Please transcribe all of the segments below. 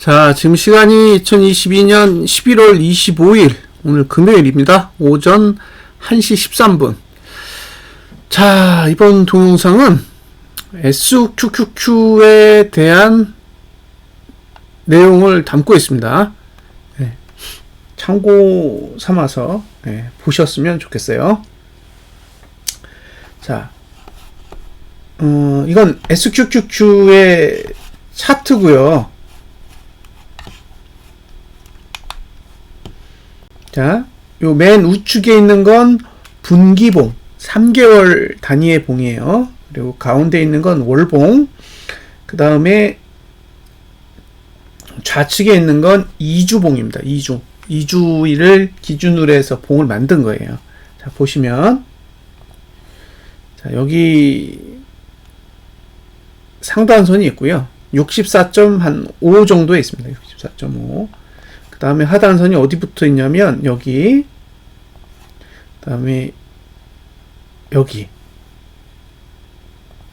자, 지금 시간이 2022년 11월 25일, 오늘 금요일입니다. 오전 1시 13분. 자, 이번 동영상은 SQQQ에 대한 내용을 담고 있습니다. 네, 참고 삼아서 보셨으면 좋겠어요. 자, 이건 SQQQ의 차트고요. 자, 요 맨 우측에 있는 건 분기봉, 3개월 단위의 봉이에요. 그리고 가운데 있는 건 월봉, 그 다음에 좌측에 있는 건 2주봉입니다. 2주일을 기준으로 해서 봉을 만든 거예요. 자, 보시면, 자, 여기 상단선이 있고요. 64.5 정도에 있습니다. 64.5. 그 다음에 하단선이 어디 붙어 있냐면 여기, 그 다음에 여기,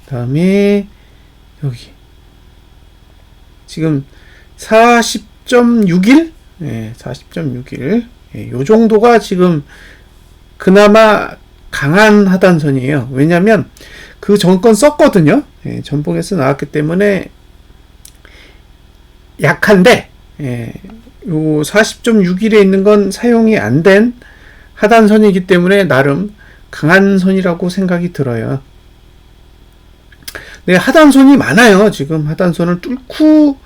그 다음에 여기. 지금 40.6일? 네, 40.6일. 네, 요 정도가 지금 그나마 강한 하단선이에요. 왜냐면 그 전건 썼거든요. 네, 전봉에서 나왔기 때문에 약한데, 요 40.6일에 있는 건 사용이 안 된 하단선이기 때문에 나름 강한 선이라고 생각이 들어요. 네, 하단선이 많아요. 지금 하단선을 뚫고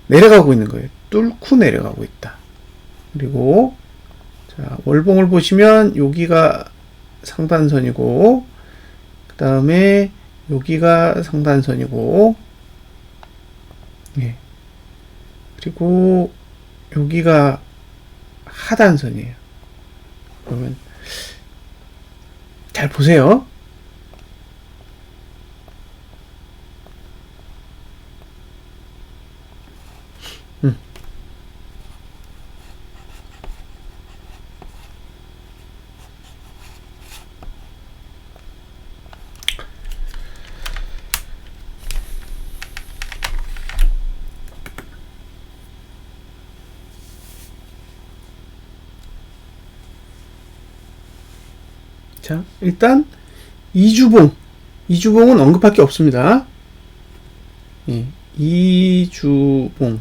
내려가고 있는 거예요. 뚫고 내려가고 있다. 그리고 자, 월봉을 보시면 여기가 상단선이고, 그 다음에 여기가 상단선이고, 예. 그리고 여기가 하단선이에요. 그러면 잘 보세요. 자, 일단 이주봉은 언급할 게 없습니다. 예, 이주봉은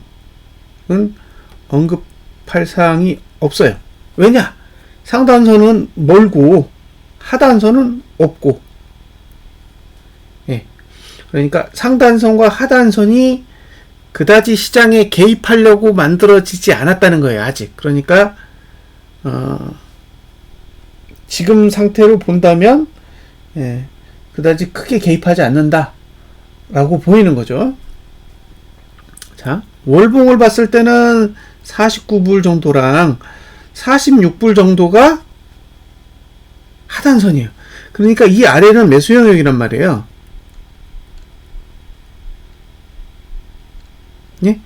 언급할 사항이 없어요. 왜냐? 상단선은 멀고 하단선은 없고, 예, 그러니까 상단선과 하단선이 그다지 시장에 개입하려고 만들어지지 않았다는 거예요. 아직. 그러니까 지금 상태로 본다면, 그다지 크게 개입하지 않는다 라고 보이는 거죠. 자, 월봉을 봤을 때는 49불 정도랑 46불 정도가 하단선이에요. 그러니까 이 아래는 매수 영역이란 말이에요. 예?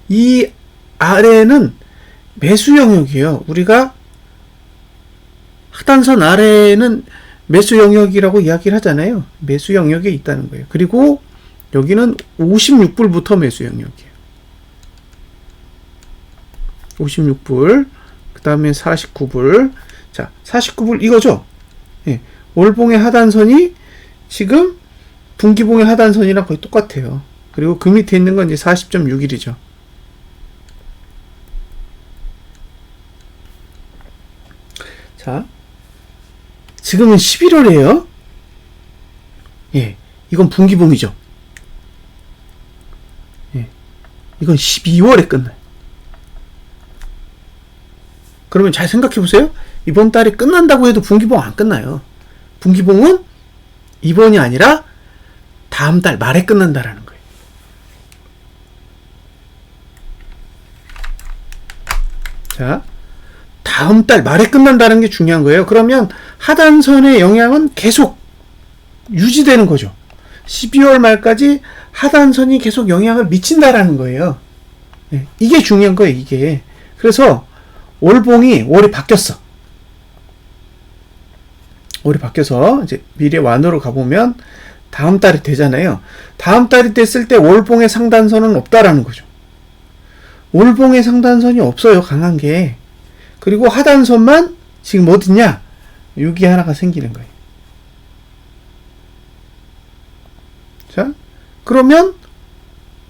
이 아래는 매수 영역이에요. 우리가 하단선 아래에는 매수 영역이라고 이야기를 하잖아요. 매수 영역에 있다는 거예요. 그리고 여기는 56불부터 매수 영역이에요. 56불, 그 다음에 49불. 자, 49불 이거죠? 예, 월봉의 하단선이 지금 분기봉의 하단선이랑 거의 똑같아요. 그리고 그 밑에 있는 건 이제 40.6일이죠. 자, 지금은 11월이에요. 예, 이건 분기봉이죠. 예, 이건 12월에 끝나요. 그러면 잘 생각해 보세요. 이번 달에 끝난다고 해도 분기봉 안 끝나요. 분기봉은 이번이 아니라 다음 달 말에 끝난다라는 거예요. 자, 다음 달 말에 끝난다는 게 중요한 거예요. 그러면 하단선의 영향은 계속 유지되는 거죠. 12월 말까지 하단선이 계속 영향을 미친다라는 거예요. 네, 이게 중요한 거예요, 이게. 그래서 월봉이 월이 바뀌었어. 월이 바뀌어서 이제 미래 완으로 가보면 다음 달이 되잖아요. 다음 달이 됐을 때 월봉의 상단선은 없다라는 거죠. 월봉에 상단선이 없어요. 강한 게. 그리고 하단선만 지금 어딨냐? 여기 하나가 생기는 거예요. 자, 그러면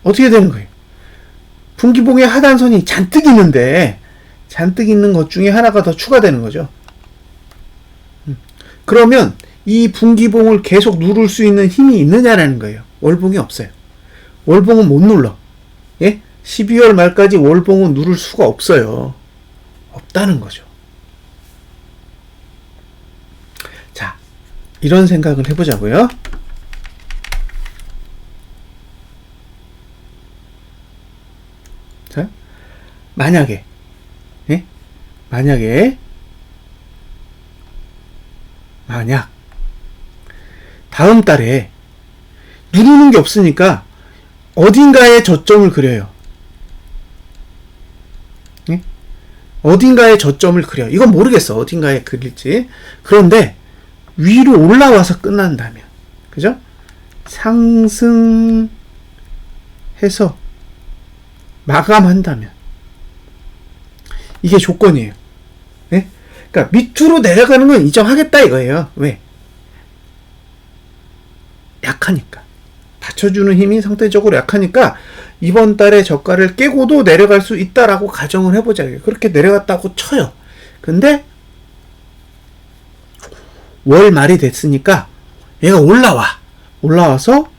어떻게 되는 거예요? 분기봉에 하단선이 잔뜩 있는데 잔뜩 있는 것 중에 하나가 더 추가되는 거죠. 그러면 이 분기봉을 계속 누를 수 있는 힘이 있느냐라는 거예요. 월봉이 없어요. 월봉은 못 눌러. 예? 12월 말까지 월봉은 누를 수가 없어요. 없다는 거죠. 자, 이런 생각을 해보자고요. 자, 만약에 만약 다음 달에 누르는 게 없으니까 어딘가에 저점을 그려요. 네? 어딘가에 저점을 그려. 이건 모르겠어. 어딘가에 그릴지. 그런데 위로 올라와서 끝난다면, 그죠? 상승해서 마감한다면 이게 조건이에요. 네? 그러니까 밑으로 내려가는 건 인정하겠다 이거예요. 왜? 약하니까. 받쳐주는 힘이 상대적으로 약하니까 이번 달에 저가를 깨고도 내려갈 수 있다라고 가정을 해보자. 그렇게 내려갔다고 쳐요. 근데 월 말이 됐으니까 얘가 올라와서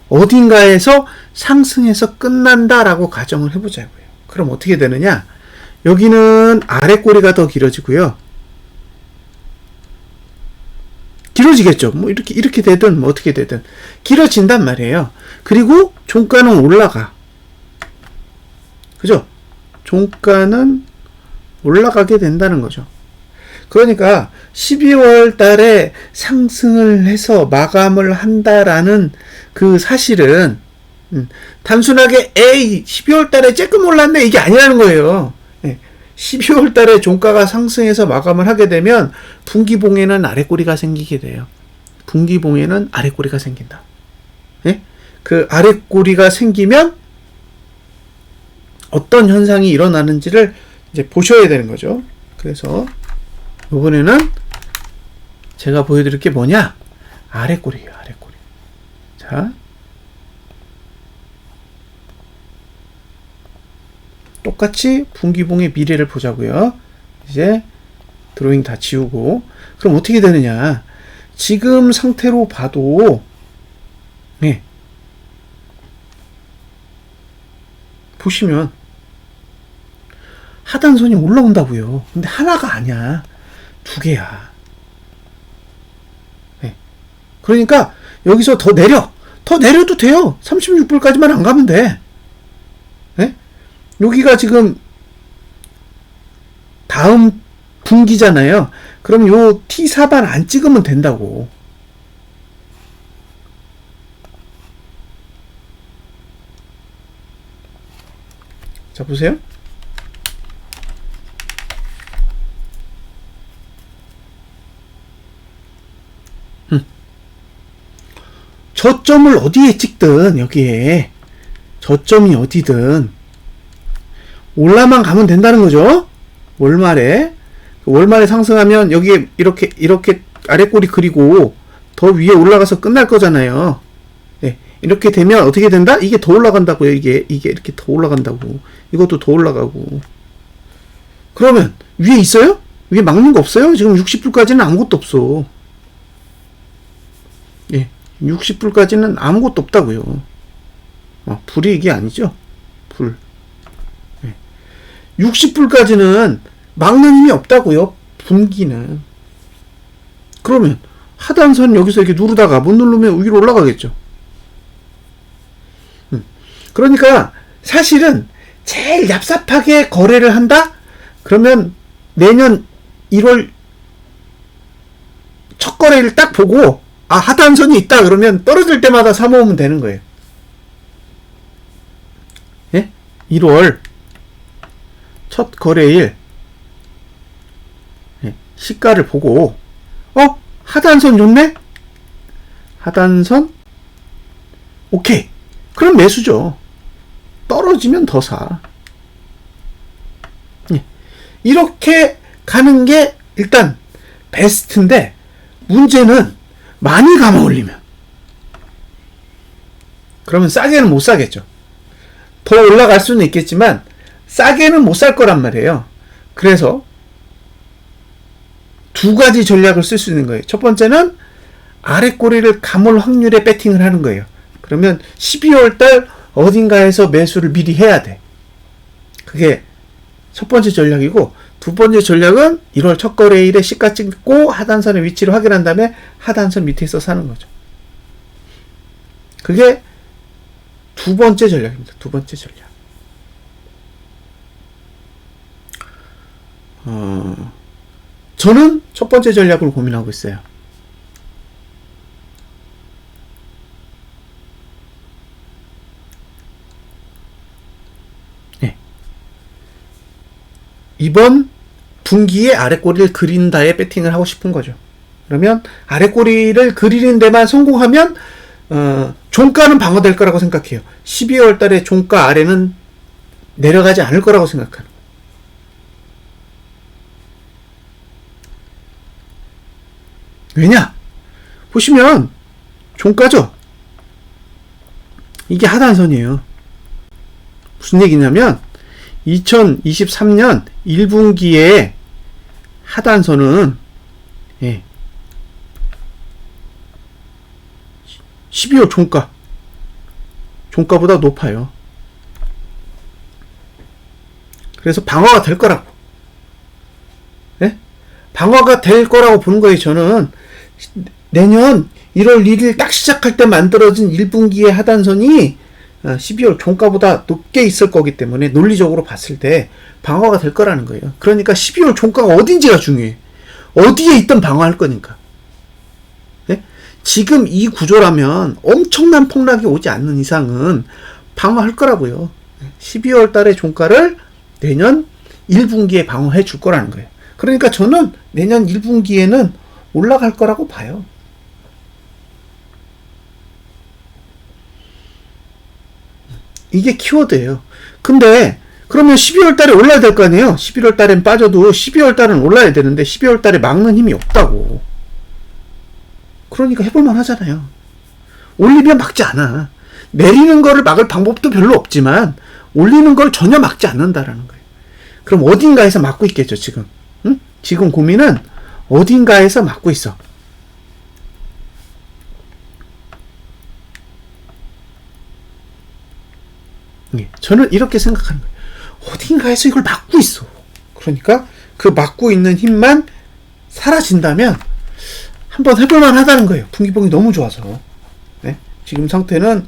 어딘가에서 상승해서 끝난다라고 가정을 해보자고요. 그럼 어떻게 되느냐? 여기는 아래 꼬리가 더 길어지고요. 길어지겠죠. 뭐 이렇게 되든 뭐 어떻게 되든 길어진단 말이에요. 그리고 종가는 올라가. 그죠? 종가는 올라가게 된다는 거죠. 그러니까 12월 달에 상승을 해서 마감을 한다라는 그 사실은 단순하게 12월 달에 조금 올랐네 이게 아니라는 거예요. 12월 달에 종가가 상승해서 마감을 하게 되면 분기봉에는 아래꼬리가 생기게 돼요. 분기봉에는 아래꼬리가 생긴다. 그 아래꼬리가 생기면 어떤 현상이 일어나는지를 이제 보셔야 되는 거죠. 그래서 이번에는 제가 보여드릴 게 뭐냐? 아래꼬리예요. 아래꼬리. 자, 똑같이 분기봉의 미래를 보자고요. 이제 드로잉 다 지우고 그럼 어떻게 되느냐? 지금 상태로 봐도 보시면 하단선이 올라온다고요. 근데 하나가 아니야. 두 개야. 그러니까 여기서 더 내려도 돼요. 36불까지만 안 가면 돼. 여기가 지금 다음 분기잖아요. 그럼 요 T4반 안 찍으면 된다고. 자, 보세요. 저점을 어디에 찍든 여기에 저점이 어디든 올라만 가면 된다는 거죠. 월말에 상승하면 여기에 이렇게 아래꼬리 그리고 더 위에 올라가서 끝날 거잖아요. 이렇게 되면 어떻게 된다? 이게 더 올라간다고요. 이게 이렇게 더 올라간다고. 이것도 더 올라가고. 그러면 위에 있어요? 위에 막는 거 없어요? 지금 60불까지는 아무것도 없어. 60불까지는 아무것도 없다고요. 불이 이게 아니죠. 불. 60불까지는 막는 힘이 없다고요. 분기는. 그러면 하단선 여기서 이렇게 누르다가 못 누르면 위로 올라가겠죠. 그러니까 사실은 제일 얍삽하게 거래를 한다? 그러면 내년 1월 첫 거래를 딱 보고 하단선이 있다 그러면 떨어질 때마다 사모으면 되는 거예요. 1월 첫 거래일 시가를 보고 하단선 좋네? 하단선 오케이. 그럼 매수죠. 떨어지면 더 사. 이렇게 가는 게 일단 베스트인데, 문제는 많이 감아 올리면, 그러면 싸게는 못 사겠죠. 더 올라갈 수는 있겠지만 싸게는 못 살 거란 말이에요. 그래서 두 가지 전략을 쓸 수 있는 거예요. 첫 번째는 아래 꼬리를 감을 확률에 배팅을 하는 거예요. 그러면 12월달 어딘가에서 매수를 미리 해야 돼. 그게 첫 번째 전략이고, 두 번째 전략은 1월 첫 거래일에 시가 찍고 하단선의 위치를 확인한 다음에 하단선 밑에서 사는 거죠. 그게 두 번째 전략입니다. 두 번째 전략. 저는 첫 번째 전략을 고민하고 있어요. 네. 이번 분기에 아랫꼬리를 그린다에 배팅을 하고 싶은 거죠. 그러면 아랫꼬리를 그리는 데만 성공하면 종가는 방어될 거라고 생각해요. 12월 달에 종가 아래는 내려가지 않을 거라고 생각하는 거예요. 왜냐? 보시면 종가죠? 이게 하단선이에요. 무슨 얘기냐면 2023년 1분기에 하단선은 12월 종가보다 높아요. 그래서 방어가 될 거라고. 네? 방어가 될 거라고 보는 거예요. 저는 내년 1월 1일 딱 시작할 때 만들어진 1분기의 하단선이 12월 종가보다 높게 있을 거기 때문에 논리적으로 봤을 때 방어가 될 거라는 거예요. 그러니까 12월 종가가 어딘지가 중요해. 어디에 있든 방어할 거니까. 네? 지금 이 구조라면 엄청난 폭락이 오지 않는 이상은 방어할 거라고요. 12월 달의 종가를 내년 1분기에 방어해 줄 거라는 거예요. 그러니까 저는 내년 1분기에는 올라갈 거라고 봐요. 이게 키워드예요. 근데 그러면 12월 달에 올라야 될 거 아니에요? 11월 달엔 빠져도 12월 달은 올라야 되는데 12월 달에 막는 힘이 없다고. 그러니까 해볼만 하잖아요. 올리면 막지 않아. 내리는 거를 막을 방법도 별로 없지만 올리는 걸 전혀 막지 않는다라는 거예요. 그럼 어딘가에서 막고 있겠죠, 지금. 응? 지금 고민은 어딘가에서 막고 있어. 저는 이렇게 생각하는 거예요. 어딘가에서 이걸 막고 있어. 그러니까 그 막고 있는 힘만 사라진다면 한번 해볼만 하다는 거예요. 분기봉이 너무 좋아서. 네? 지금 상태는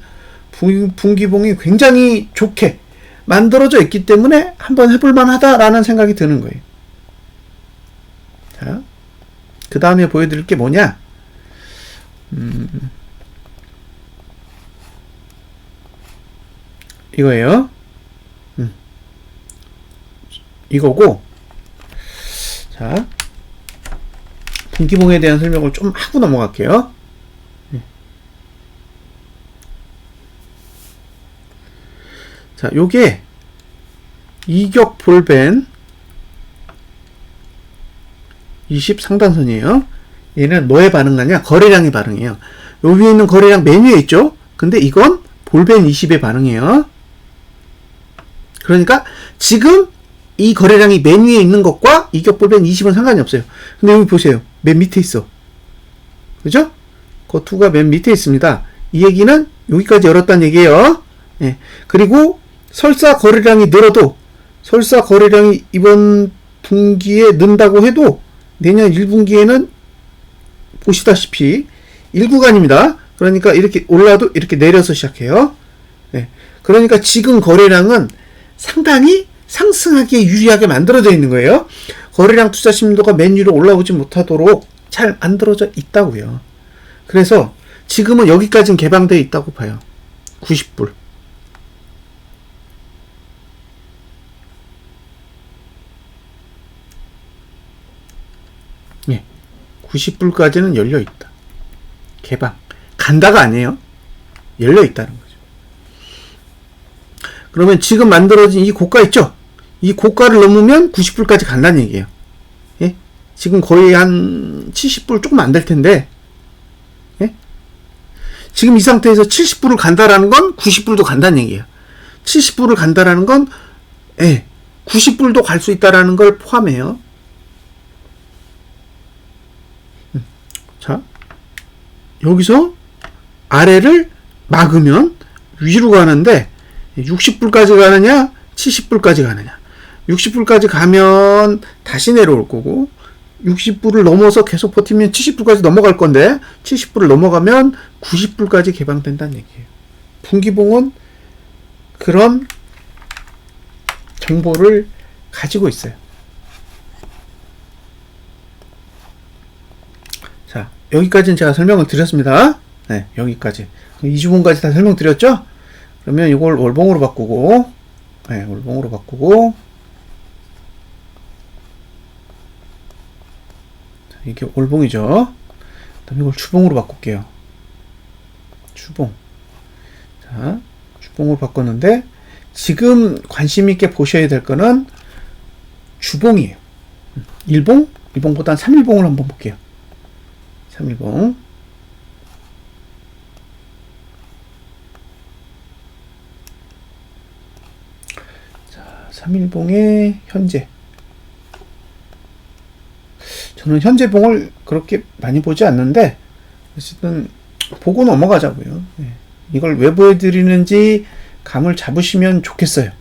분기봉이 굉장히 좋게 만들어져 있기 때문에 한번 해볼만 하다라는 생각이 드는 거예요. 자, 그 다음에 보여드릴 게 뭐냐? 이거예요. 이거고, 자, 분기봉에 대한 설명을 좀 하고 넘어갈게요. 자, 요게 이격 볼벤 20 상단선이에요. 얘는 뭐에 반응하냐? 거래량에 반응해요. 요 위에 있는 거래량 맨 위에 있죠? 근데 이건 볼벤 20에 반응해요. 그러니까 지금 이 거래량이 맨 위에 있는 것과 이격 볼벤 20은 상관이 없어요. 근데 여기 보세요. 맨 밑에 있어. 그죠? 거2가 맨 밑에 있습니다. 이 얘기는 여기까지 열었다는 얘기예요. 예. 그리고 설사 거래량이 늘어도, 설사 거래량이 이번 분기에 는다고 해도 내년 1분기에는 보시다시피 1구간입니다. 그러니까 이렇게 올라도 이렇게 내려서 시작해요. 예. 그러니까 지금 거래량은 상당히 상승하기에 유리하게 만들어져 있는 거예요. 거래량 투자 심도가 맨 위로 올라오지 못하도록 잘 만들어져 있다고요. 그래서 지금은 여기까지는 개방되어 있다고 봐요. 90불. 예. 90불까지는 열려 있다. 개방. 간다가 아니에요. 열려 있다는 거죠. 그러면 지금 만들어진 이 고가 있죠? 이 고가를 넘으면 90불까지 간다는 얘기예요. 예? 지금 거의 한 70불 조금 안 될 텐데, 예? 지금 이 상태에서 70불을 간다라는 건 90불도 간다는 얘기예요. 70불을 간다라는 건, 예, 90불도 갈 수 있다라는 걸 포함해요. 자, 여기서 아래를 막으면 위로 가는데 60불까지 가느냐 70불까지 가느냐. 60불까지 가면 다시 내려올 거고 60불을 넘어서 계속 버티면 70불까지 넘어갈 건데 70불을 넘어가면 90불까지 개방된다는 얘기예요. 분기봉은 그런 정보를 가지고 있어요. 자, 여기까지는 제가 설명을 드렸습니다. 네, 여기까지. 이주봉까지 다 설명드렸죠? 그러면 이걸 월봉으로 바꾸고, 네, 월봉으로 바꾸고, 자, 이게 월봉이죠? 그다음에 이걸 주봉으로 바꿀게요. 주봉. 자, 주봉으로 바꿨는데, 지금 관심있게 보셔야 될 거는 주봉이에요. 1봉? 1봉보단 3일봉을 한번 볼게요. 3일봉. 자, 3일봉의 현재. 저는 현재봉을 그렇게 많이 보지 않는데, 어쨌든, 보고 넘어가자고요. 네. 이걸 왜 보여드리는지 감을 잡으시면 좋겠어요.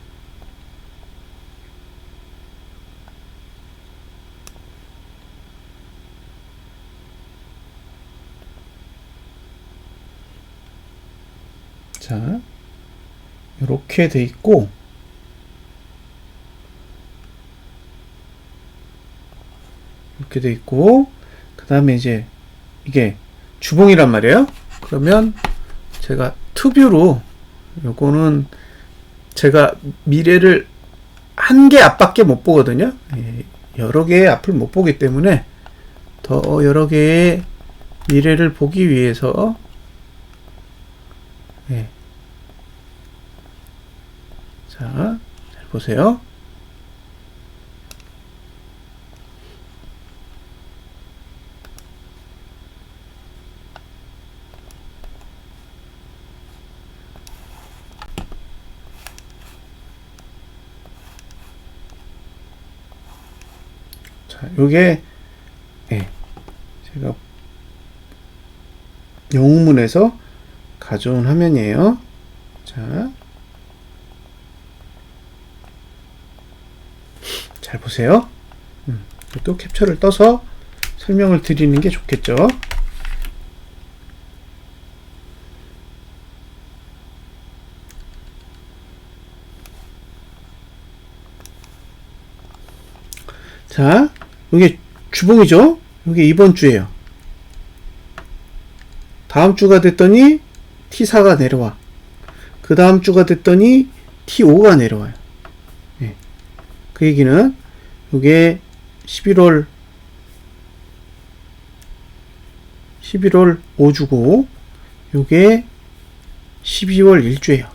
자, 이렇게 돼 있고, 이렇게 돼 있고, 그 다음에 이제 이게 주봉이란 말이에요. 그러면 제가 투뷰로 요거는 제가 미래를 한 개 앞밖에 못 보거든요. 여러 개의 앞을 못 보기 때문에 더 여러 개의 미래를 보기 위해서 자, 잘 보세요. 자, 요게 제가 영웅문에서 가져온 화면이에요. 자, 잘 보세요. 또 캡처를 떠서 설명을 드리는 게 좋겠죠. 자, 이게 주봉이죠. 이게 이번 주예요. 다음 주가 됐더니 T4가 내려와. 그 다음 주가 됐더니 T5가 내려와요. 그 얘기는 이게 11월 5주고 요게 12월 1주예요.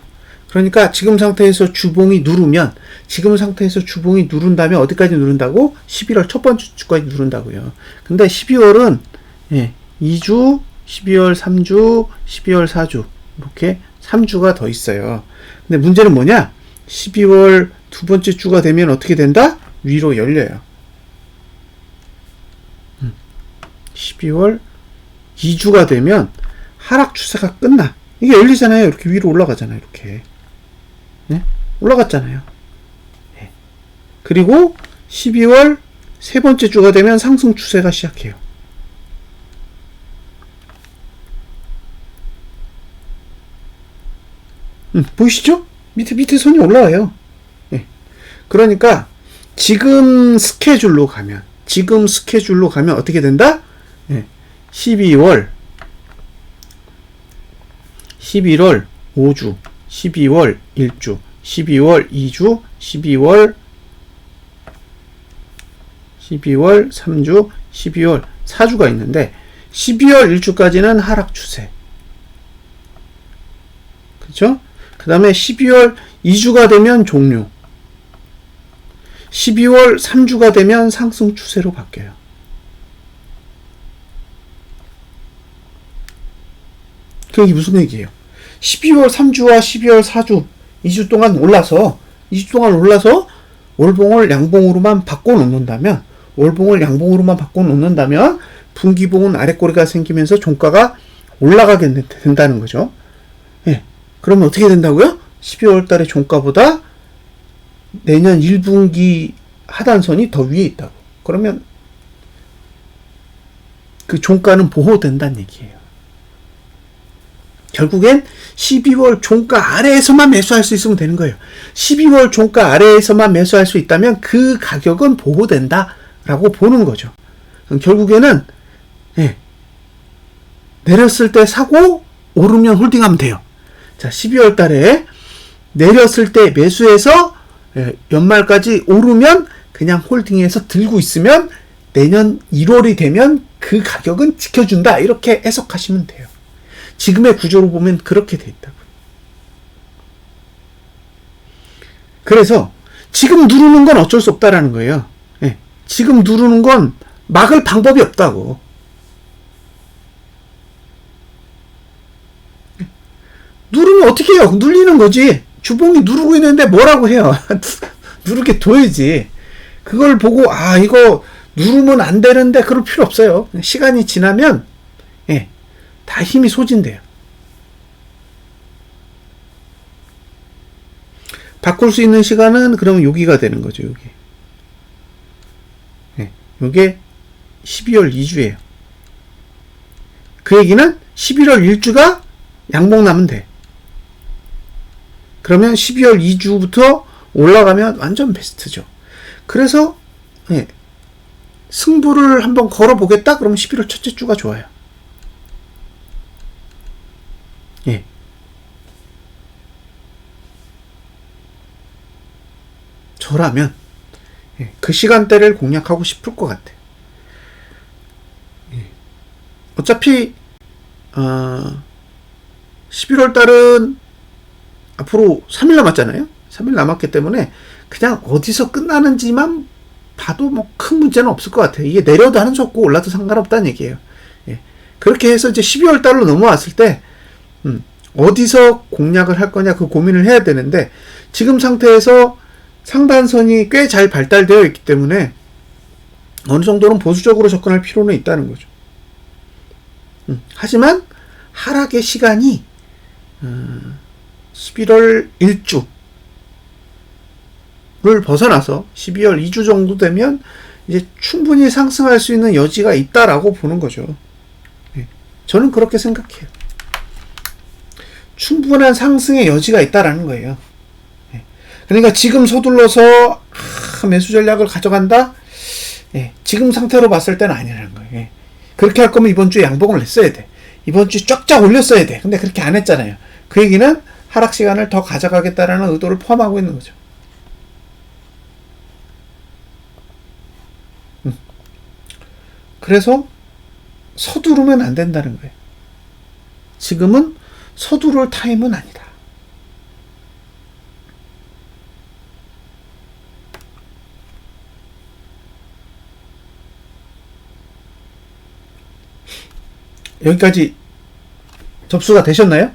그러니까 지금 상태에서 주봉이 누르면 지금 상태에서 주봉이 누른 다음에 어디까지 누른다고? 11월 첫 번째 주까지 누른다고요. 근데 12월은 2주, 12월 3주, 12월 4주 이렇게 3주가 더 있어요. 근데 문제는 뭐냐? 12월 두 번째 주가 되면 어떻게 된다? 위로 열려요. 12월 2주가 되면 하락 추세가 끝나. 이게 열리잖아요. 이렇게 위로 올라가잖아요. 이렇게. 네? 올라갔잖아요. 네. 그리고 12월 세 번째 주가 되면 상승 추세가 시작해요. 보이시죠? 밑에 선이 올라와요. 네. 그러니까 지금 스케줄로 가면 어떻게 된다? 11월 5주, 12월 1주, 12월 2주, 12월 3주, 12월 4주가 있는데 12월 1주까지는 하락 추세. 그렇죠? 그 다음에 12월 2주가 되면 종료. 12월 3주가 되면 상승 추세로 바뀌어요. 그게 무슨 얘기예요? 12월 3주와 12월 4주 2주 동안 올라서 월봉을 양봉으로만 바꿔놓는다면 분기봉은 아랫꼬리가 생기면서 종가가 올라가게 된다는 거죠. 예. 그러면 어떻게 된다고요? 12월 달에 종가보다 내년 1분기 하단선이 더 위에 있다고. 그러면 그 종가는 보호된다는 얘기예요. 결국엔 12월 종가 아래에서만 매수할 수 있으면 되는 거예요. 12월 종가 아래에서만 매수할 수 있다면 그 가격은 보호된다라고 보는 거죠. 결국에는 내렸을 때 사고 오르면 홀딩하면 돼요. 자, 12월 달에 내렸을 때 매수해서 연말까지 오르면 그냥 홀딩해서 들고 있으면 내년 1월이 되면 그 가격은 지켜준다. 이렇게 해석하시면 돼요. 지금의 구조로 보면 그렇게 돼 있다고요. 그래서 지금 누르는 건 어쩔 수 없다라는 거예요. 지금 누르는 건 막을 방법이 없다고. 누르면 어떻게 해요? 눌리는 거지. 주봉이 누르고 있는데 뭐라고 해요? 누르게 둬야지. 그걸 보고 이거 누르면 안 되는데 그럴 필요 없어요. 시간이 지나면 다 힘이 소진돼요. 바꿀 수 있는 시간은 그러면 여기가 되는 거죠. 여기. 요게 12월 2주예요. 그 얘기는 11월 1주가 양봉 나면 돼. 그러면 12월 2주부터 올라가면 완전 베스트죠. 그래서 승부를 한번 걸어보겠다? 그러면 11월 첫째 주가 좋아요. 저라면 그 시간대를 공략하고 싶을 것 같아요. 어차피 11월 달은 앞으로 3일 남았잖아요. 3일 남았기 때문에 그냥 어디서 끝나는지만 봐도 뭐 큰 문제는 없을 것 같아요. 이게 내려도 하는 수 없고 올라도 상관없다는 얘기예요. 그렇게 해서 이제 12월 달로 넘어왔을 때 어디서 공략을 할 거냐 그 고민을 해야 되는데 지금 상태에서 상단선이 꽤 잘 발달되어 있기 때문에 어느 정도는 보수적으로 접근할 필요는 있다는 거죠. 하지만 하락의 시간이 11월 1주를 벗어나서 12월 2주 정도 되면 이제 충분히 상승할 수 있는 여지가 있다라고 보는 거죠. 저는 그렇게 생각해요. 충분한 상승의 여지가 있다라는 거예요. 그러니까 지금 서둘러서 매수 전략을 가져간다? 지금 상태로 봤을 때는 아니라는 거예요. 그렇게 할 거면 이번 주에 양봉을 냈어야 돼. 이번 주에 쫙쫙 올렸어야 돼. 근데 그렇게 안 했잖아요. 그 얘기는 하락 시간을 더 가져가겠다라는 의도를 포함하고 있는 거죠. 그래서 서두르면 안 된다는 거예요. 지금은 서두를 타임은 아니다. 여기까지 접수가 되셨나요?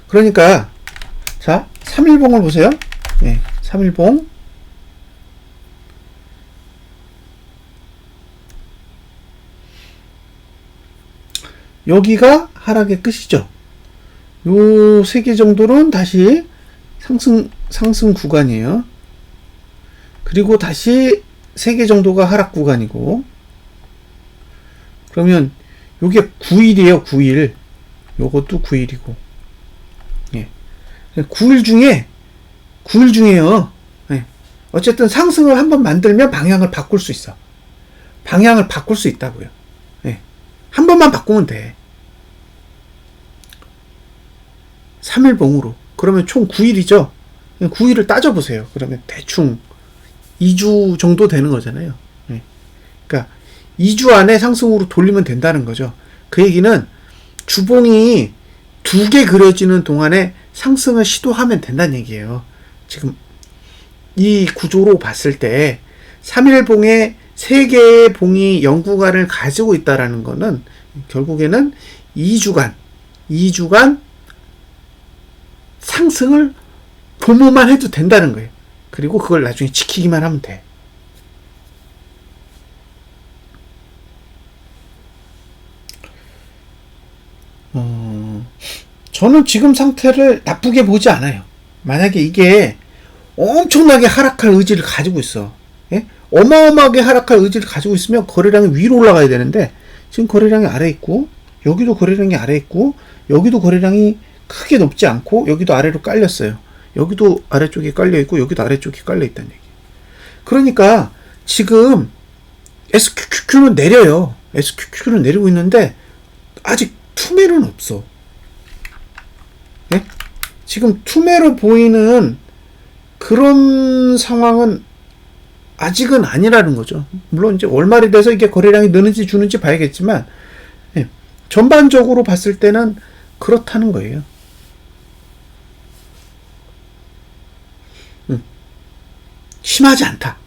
그러니까 자 3일봉을 보세요. 3일봉 여기가 하락의 끝이죠. 요 3개 정도는 다시 상승 구간이에요. 그리고 다시 3개 정도가 하락 구간이고 그러면 요게 9일이에요. 9일. 요것도 9일이고 9일 중에요. 어쨌든 상승을 한번 만들면 방향을 바꿀 수 있어. 방향을 바꿀 수 있다고요. 한 번만 바꾸면 돼. 3일봉으로. 그러면 총 9일이죠. 9일을 따져보세요. 그러면 대충 2주 정도 되는 거잖아요. 그러니까 2주 안에 상승으로 돌리면 된다는 거죠. 그 얘기는 주봉이 2개 그려지는 동안에 상승을 시도하면 된다는 얘기예요. 지금 이 구조로 봤을 때 3일봉에 3개의 봉이 연구관을 가지고 있다라는 거는 결국에는 2주간 상승을 도모만 해도 된다는 거예요. 그리고 그걸 나중에 지키기만 하면 돼. 저는 지금 상태를 나쁘게 보지 않아요. 만약에 이게 엄청나게 하락할 의지를 가지고 있어. 예? 어마어마하게 하락할 의지를 가지고 있으면 거래량이 위로 올라가야 되는데 지금 거래량이 아래 있고 여기도 거래량이 아래 있고 여기도 거래량이 크게 높지 않고 여기도 아래로 깔렸어요. 여기도 아래쪽에 깔려 있고 여기도 아래쪽에 깔려 있다는 얘기. 그러니까 지금 SQQQ는 내려요. SQQQ는 내리고 있는데 아직 투매는 없어. 예? 지금 투매로 보이는 그런 상황은 아직은 아니라는 거죠. 물론 이제 월말이 돼서 이게 거래량이 느는지 주는지 봐야겠지만, 예, 전반적으로 봤을 때는 그렇다는 거예요. 심하지 않다.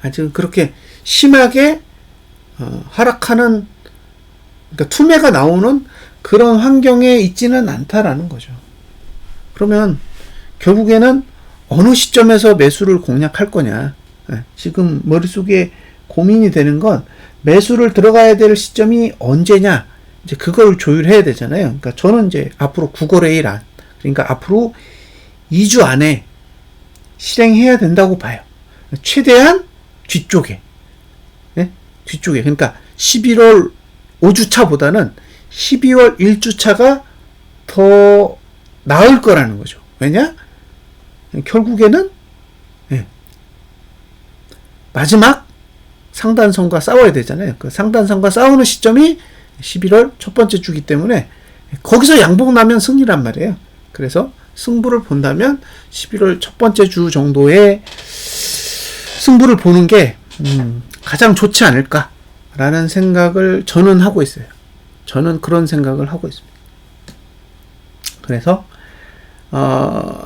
아직 그렇게 심하게 하락하는, 그러니까 투매가 나오는 그런 환경에 있지는 않다라는 거죠. 그러면 결국에는 어느 시점에서 매수를 공략할 거냐. 지금 머릿속에 고민이 되는 건 매수를 들어가야 될 시점이 언제냐. 이제 그걸 조율해야 되잖아요. 그러니까 저는 이제 앞으로 9거래일 안, 그러니까 앞으로 2주 안에 실행해야 된다고 봐요. 최대한 뒤쪽에. 네? 뒤쪽에. 그러니까 11월 5주차보다는 12월 1주차가 더 나을 거라는 거죠. 왜냐? 결국에는 마지막 상단선과 싸워야 되잖아요. 그 상단선과 싸우는 시점이 11월 첫 번째 주기 때문에 거기서 양봉 나면 승리란 말이에요. 그래서 승부를 본다면 11월 첫 번째 주 정도의 승부를 보는 게 가장 좋지 않을까라는 생각을 저는 하고 있어요. 저는 그런 생각을 하고 있습니다. 그래서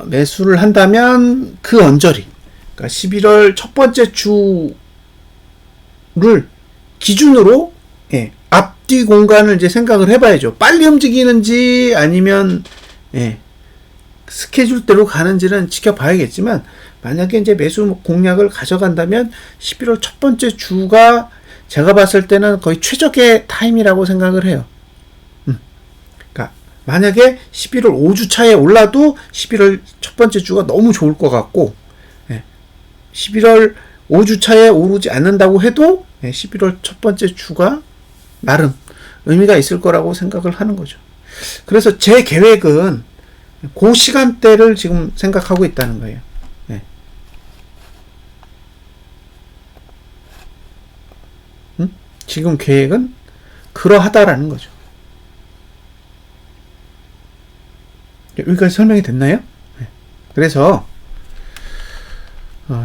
매수를 한다면 그 언저리, 그러니까 11월 첫 번째 주를 기준으로 앞뒤 공간을 이제 생각을 해봐야죠. 빨리 움직이는지 아니면 스케줄대로 가는지는 지켜봐야겠지만, 만약에 이제 매수 공략을 가져간다면 11월 첫 번째 주가 제가 봤을 때는 거의 최적의 타임이라고 생각을 해요. 그러니까 만약에 11월 5주차에 올라도 11월 첫 번째 주가 너무 좋을 것 같고, 11월 5주차에 오르지 않는다고 해도 11월 첫 번째 주가 나름 의미가 있을 거라고 생각을 하는 거죠. 그래서 제 계획은 그 시간대를 지금 생각하고 있다는 거예요. 지금 계획은 그러하다라는 거죠. 여기까지 설명이 됐나요? 그래서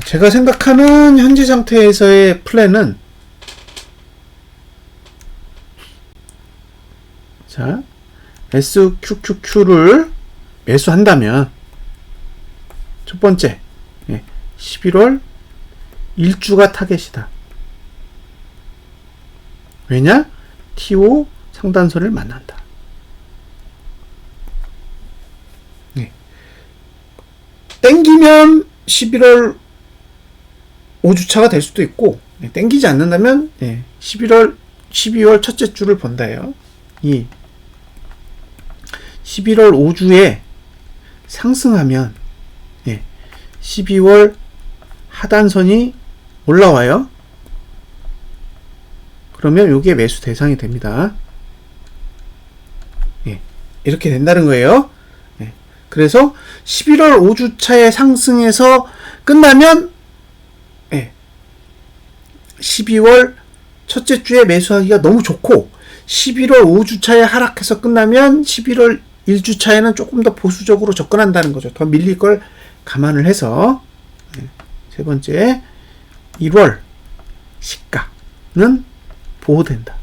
제가 생각하는 현재 상태에서의 플랜은, 자, SQQQ를 매수한다면 첫 번째 11월 1주가 타겟이다. 왜냐? TO 상단선을 만난다. 땡기면 11월 5주차가 될 수도 있고, 땡기지 않는다면 12월 첫째 주를 본다요. 이 11월 5주에 상승하면 12월 하단선이 올라와요. 그러면 이게 매수 대상이 됩니다. 이렇게 된다는 거예요. 그래서 11월 5주차에 상승해서 끝나면 12월 첫째 주에 매수하기가 너무 좋고, 11월 5주차에 하락해서 끝나면 11월 1주차에는 조금 더 보수적으로 접근한다는 거죠. 더 밀릴 걸 감안을 해서. 세 번째, 1월 시가는 보호된다.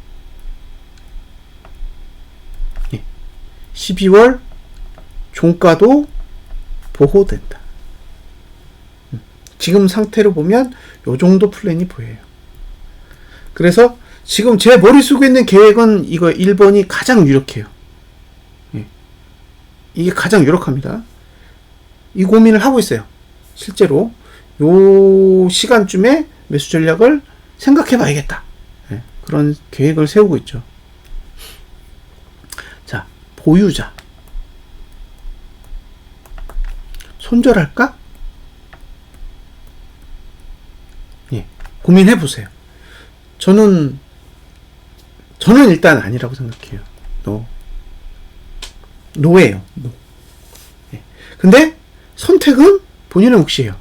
12월 종가도 보호된다. 지금 상태로 보면 요 정도 플랜이 보여요. 그래서 지금 제 머릿속에 있는 계획은 이거 1번이 가장 유력해요. 예. 이게 가장 유력합니다. 이 고민을 하고 있어요. 실제로 요 시간쯤에 매수 전략을 생각해 봐야겠다. 예. 그런 계획을 세우고 있죠. 자, 보유자. 손절할까? 예. 고민해 보세요. 저는 일단 아니라고 생각해요. 노예요. 노. 예. 근데 선택은 본인의 몫이에요.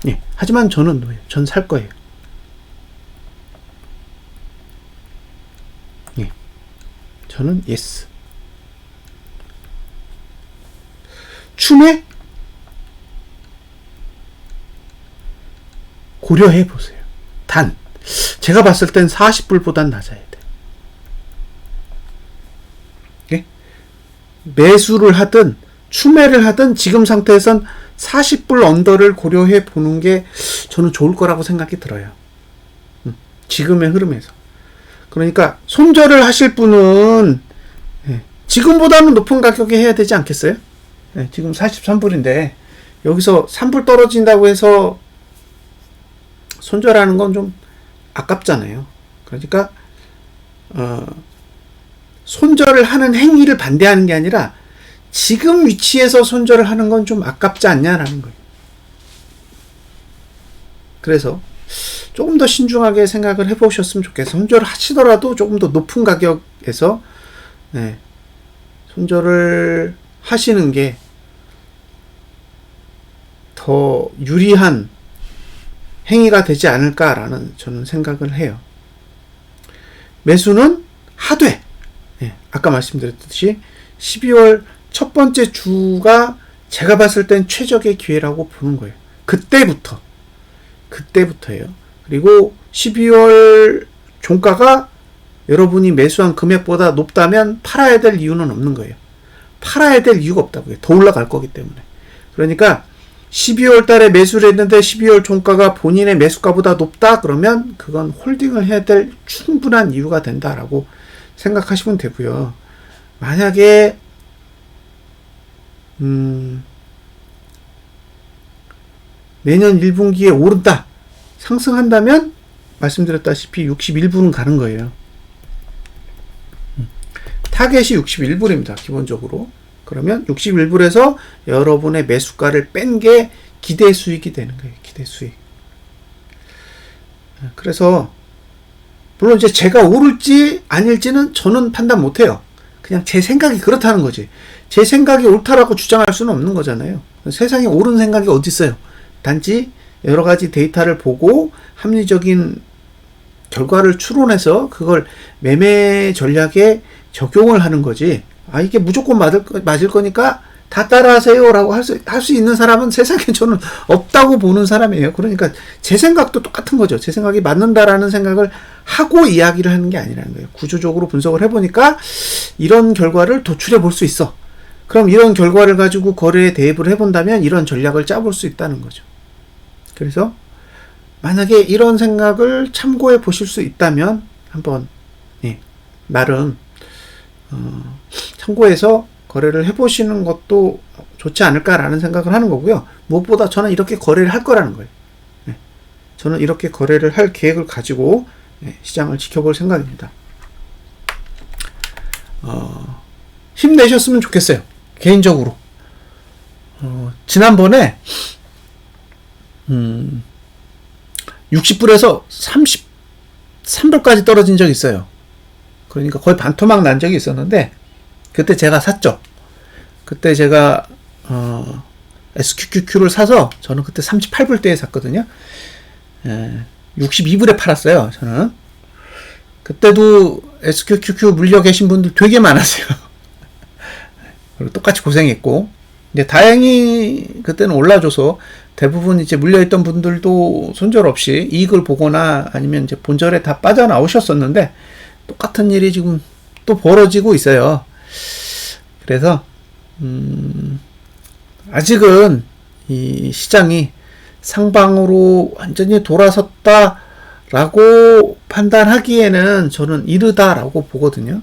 예. 하지만 저는 노예요. 전 살 거예요. 예. 저는 예스. 춤에 고려해 보세요. 단, 제가 봤을 땐 40불보단 낮아야 돼. 예? 매수를 하든 추매를 하든 지금 상태에선 40불 언더를 고려해 보는 게 저는 좋을 거라고 생각이 들어요. 지금의 흐름에서. 그러니까 손절을 하실 분은 지금보다는 높은 가격에 해야 되지 않겠어요? 지금 43불인데 여기서 3불 떨어진다고 해서 손절하는 건 좀 아깝잖아요. 그러니까 손절을 하는 행위를 반대하는 게 아니라 지금 위치에서 손절을 하는 건 좀 아깝지 않냐라는 거예요. 그래서 조금 더 신중하게 생각을 해보셨으면 좋겠어요. 손절을 하시더라도 조금 더 높은 가격에서 손절을 하시는 게 더 유리한 행위가 되지 않을까라는 저는 생각을 해요. 매수는 하되 아까 말씀드렸듯이 12월 첫 번째 주가 제가 봤을 땐 최적의 기회라고 보는 거예요. 그때부터예요. 그리고 12월 종가가 여러분이 매수한 금액보다 높다면 팔아야 될 이유는 없는 거예요. 팔아야 될 이유가 없다고요. 더 올라갈 거기 때문에. 그러니까 12월 달에 매수를 했는데 12월 종가가 본인의 매수가보다 높다? 그러면 그건 홀딩을 해야 될 충분한 이유가 된다라고 생각하시면 되고요. 만약에 내년 1분기에 오른다, 상승한다면 말씀드렸다시피 61불은 가는 거예요. 타겟이 61불입니다. 기본적으로. 그러면 61불에서 여러분의 매수가를 뺀 게 기대 수익이 되는 거예요. 기대 수익. 그래서 물론 이제 제가 오를지 아닐지는 저는 판단 못해요. 그냥 제 생각이 그렇다는 거지. 제 생각이 옳다라고 주장할 수는 없는 거잖아요. 세상에 옳은 생각이 어디 있어요. 단지 여러 가지 데이터를 보고 합리적인 결과를 추론해서 그걸 매매 전략에 적용을 하는 거지. 이게 무조건 맞을 거니까 다 따라하세요 라고 할 수 있는 사람은 세상에 저는 없다고 보는 사람이에요. 그러니까 제 생각도 똑같은 거죠. 제 생각이 맞는다라는 생각을 하고 이야기를 하는 게 아니라는 거예요. 구조적으로 분석을 해보니까 이런 결과를 도출해 볼 수 있어. 그럼 이런 결과를 가지고 거래에 대입을 해본다면 이런 전략을 짜볼 수 있다는 거죠. 그래서 만약에 이런 생각을 참고해 보실 수 있다면 한번 나름 참고해서 거래를 해보시는 것도 좋지 않을까라는 생각을 하는 거고요. 무엇보다 저는 이렇게 거래를 할 거라는 거예요. 저는 이렇게 거래를 할 계획을 가지고 시장을 지켜볼 생각입니다. 힘내셨으면 좋겠어요. 개인적으로. 지난번에 60불에서 33불까지 떨어진 적이 있어요. 그러니까 거의 반토막 난 적이 있었는데 그때 제가 샀죠. 그때 제가 SQQQ를 사서 저는 그때 38불대에 샀거든요. 62불에 팔았어요. 저는 그때도 SQQQ 물려 계신 분들 되게 많았어요. 그리고 똑같이 고생했고, 근데 다행히 그때는 올라줘서 대부분 이제 물려있던 분들도 손절 없이 이익을 보거나 아니면 이제 본절에 다 빠져나오셨었는데 똑같은 일이 지금 또 벌어지고 있어요. 그래서 아직은 이 시장이 상방으로 완전히 돌아섰다라고 판단하기에는 저는 이르다라고 보거든요.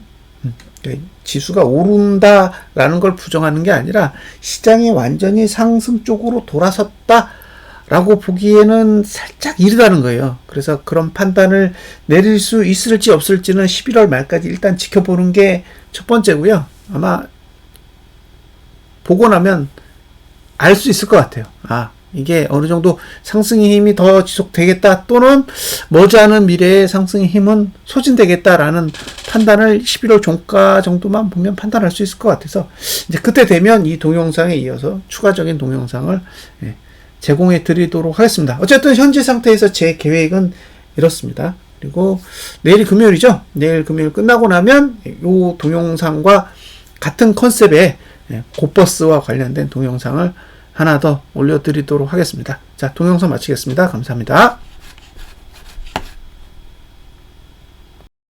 지수가 오른다라는 걸 부정하는 게 아니라 시장이 완전히 상승 쪽으로 돌아섰다라고 보기에는 살짝 이르다는 거예요. 그래서 그런 판단을 내릴 수 있을지 없을지는 11월 말까지 일단 지켜보는 게 첫 번째고요. 아마 보고 나면 알 수 있을 것 같아요. 이게 어느 정도 상승의 힘이 더 지속되겠다 또는 머지않은 미래에 상승의 힘은 소진되겠다라는 판단을 11월 종가 정도만 보면 판단할 수 있을 것 같아서 이제 그때 되면 이 동영상에 이어서 추가적인 동영상을 제공해 드리도록 하겠습니다. 어쨌든 현재 상태에서 제 계획은 이렇습니다. 그리고 내일이 금요일이죠. 내일 금요일 끝나고 나면 이 동영상과 같은 컨셉의 고버스와 관련된 동영상을 하나 더 올려드리도록 하겠습니다. 자, 동영상 마치겠습니다. 감사합니다.